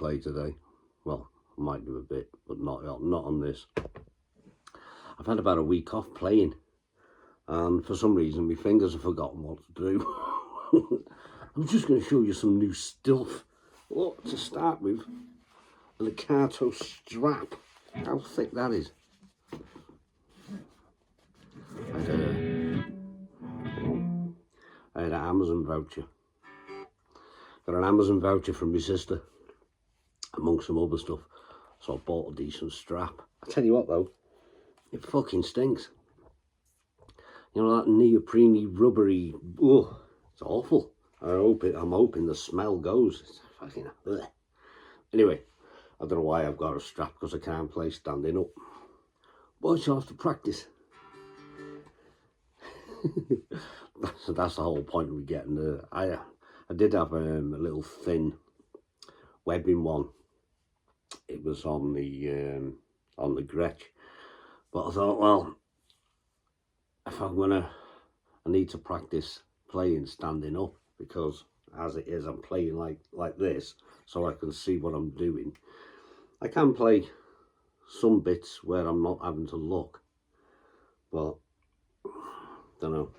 play today. Well, I might do a bit, but not on this. I've had about a week off playing, and for some reason my fingers have forgotten what to do. I'm just going to show you some new stuff. Look, to start with, a Likato strap. How thick that is. I had an Amazon voucher. Got an Amazon voucher from my sister, amongst some other stuff. So I bought a decent strap. I tell you what though, it fucking stinks. You know, that neoprene rubbery, oh, it's awful. I'm hoping the smell goes. It's fucking bleh. Anyway, I don't know why I've got a strap, because I can't play standing up. But I shall have to practice. That's the whole point of me getting the. I did have a little thin webbing one. It was on the Gretsch, but I thought, well, if I need to practice playing standing up, because as it is, I'm playing like this, so I can see what I'm doing. I can play some bits where I'm not having to look, but don't know.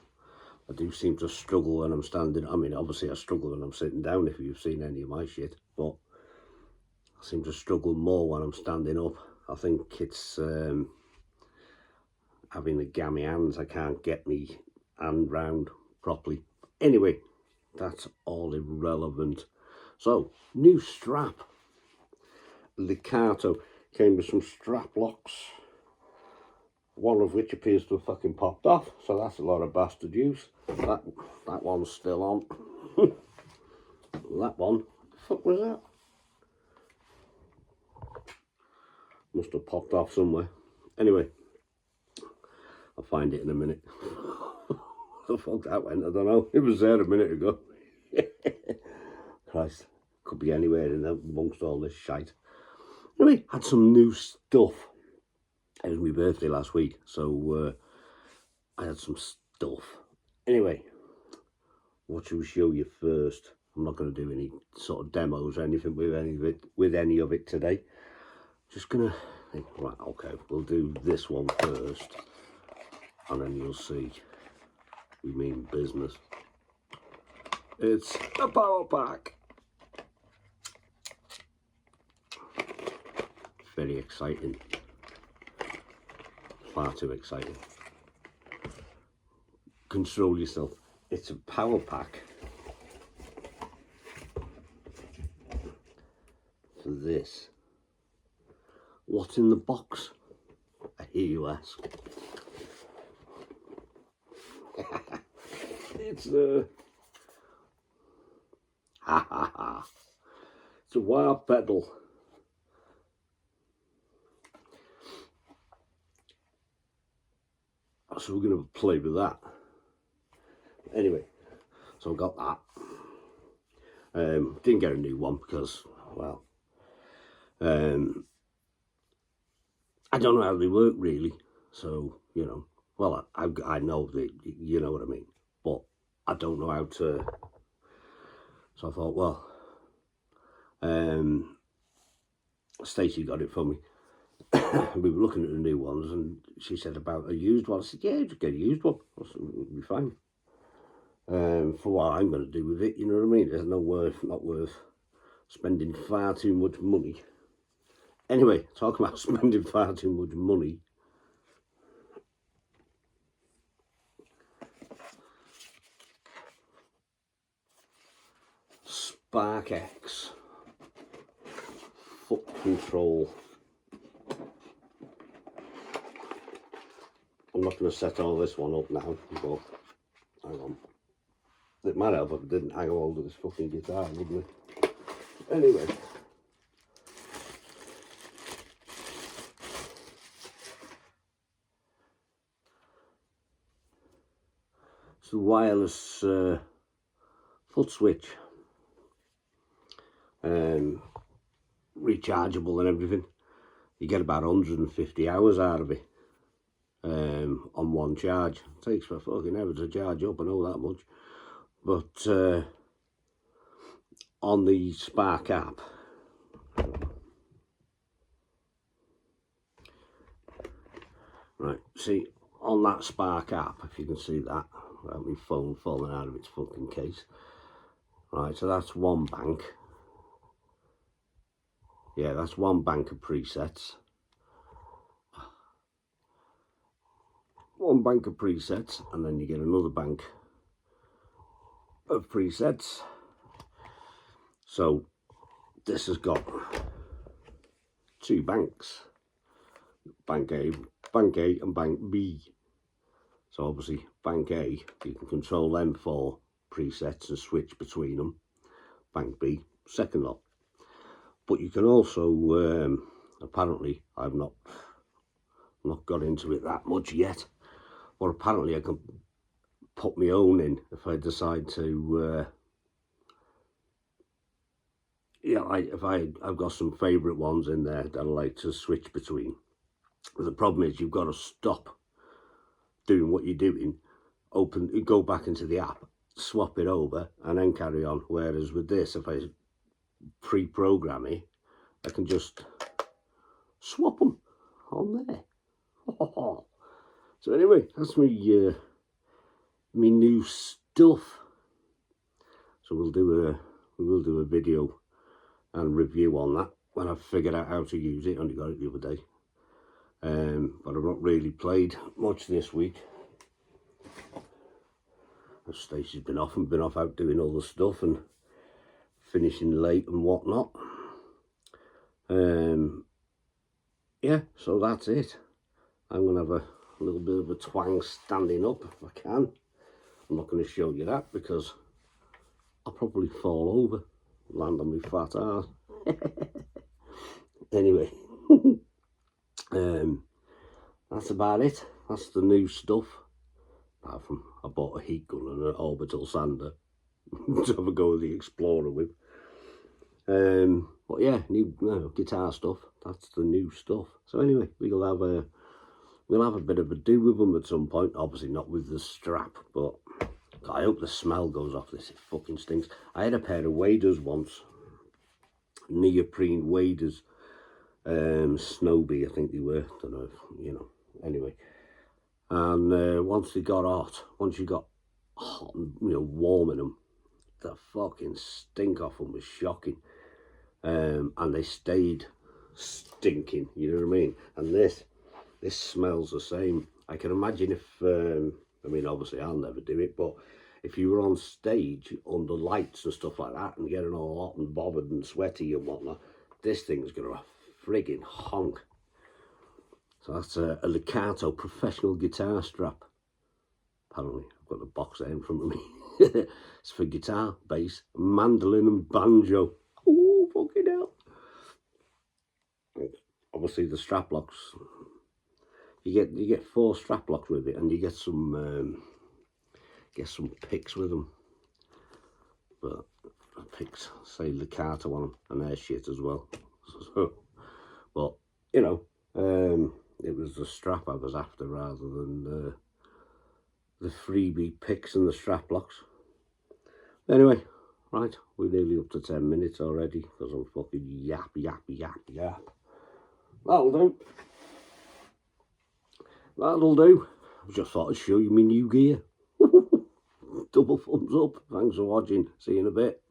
I do seem to struggle when I'm standing. I mean, obviously I struggle when I'm sitting down, if you've seen any of my shit, but I seem to struggle more when I'm standing up. I think it's having the gammy hands. I can't get me hand round properly. Anyway, that's all irrelevant. So, new strap. Likato came with some strap locks, one of which appears to have fucking popped off, so that's a lot of bastard use. That one's still on. That one, what the fuck was that? Must have popped off somewhere. Anyway, I'll find it in a minute. The fuck that went, I don't know. It was there a minute ago. Christ, could be anywhere in there amongst all this shite. Anyway, had some new stuff. It was my birthday last week, so I had some stuff. Anyway, what shall we show you first? I'm not going to do any sort of demos or anything with any of it today. Just gonna think, right, okay, we'll do this one first, and then you'll see we mean business. It's a power pack. Very exciting. Far too exciting. Control yourself. It's a power pack for this. What's in the box? I hear you ask. It's a it's a wire pedal. So we're going to play with that. Anyway, so I got that. Didn't get a new one because, well, I don't know how they work really. So, you know, well, I know that, you know what I mean, but I don't know how to. So I thought, well, Stacey got it for me. We were looking at the new ones, and she said about a used one. I said, yeah, just get a used one. It'll be fine. For what I'm going to do with it, you know what I mean? There's not worth spending far too much money. Anyway, talking about spending far too much money. SparkX foot control. I'm not going to set all this one up now, but hang on. It might have, but it didn't hang hold of this fucking guitar, wouldn't it? Anyway. It's a wireless foot switch. Rechargeable and everything. You get about 150 hours out of it. On one charge. It takes for fucking ever to charge up, I know that much. But on the Spark app, Right, see, on that Spark app, if you can see that, without my phone falling out of its fucking case. Right, so that's one bank. Yeah, that's one bank of presets. One bank of presets, and then you get another bank of presets. So this has got two banks, bank A and bank B. So obviously bank A, you can control them for presets and switch between them. Bank B, second lot. But you can also, apparently, I've not got into it that much yet, but apparently I can put my own in if I decide to, yeah, I've got some favourite ones in there that I like to switch between. But the problem is you've got to stop doing what you're doing, go back into the app, swap it over, and then carry on. Whereas with this, if I pre-program it, I can just swap them on there. So anyway, that's me new stuff. So we will do a video and review on that when I've figured out how to use it. Only got it the other day, but I've not really played much this week. Stacey's been off out doing other stuff and finishing late and whatnot. Yeah, so that's it. I'm gonna have a little bit of a twang standing up if I can. I'm not going to show you that because I'll probably fall over, land on my fat ass. Anyway, that's about it. That's the new stuff. Apart from I bought a heat gun and an orbital sander to have a go with the Explorer with. But yeah, new guitar stuff. That's the new stuff. So anyway, we'll have a bit of a do with them at some point. Obviously not with the strap, but I hope the smell goes off this. It fucking stinks. I had a pair of waders once, neoprene waders, Snowbee, I think they were. Don't know if you know. Anyway, and once you got hot and warm in them, the fucking stink off them was shocking. And they stayed stinking. You know what I mean? And this smells the same. I can imagine if I mean, obviously I'll never do it, but if you were on stage under lights and stuff like that and getting all hot and bothered and sweaty and whatnot, this thing's gonna friggin' honk. So that's a Legato professional guitar strap. Apparently I've got the box there in front of me. It's for guitar, bass, mandolin and banjo. Oh, fucking hell. Obviously the strap locks, you get 4 strap locks with it, and you get some picks with them. But picks say Legato on them, and they're shit as well. So, but you know, it was the strap I was after rather than the freebie picks and the strap locks. Anyway, right, we're nearly up to 10 minutes already because I'm fucking yap. That'll do. I just thought I'd show you my new gear. Double thumbs up. Thanks for watching. See you in a bit.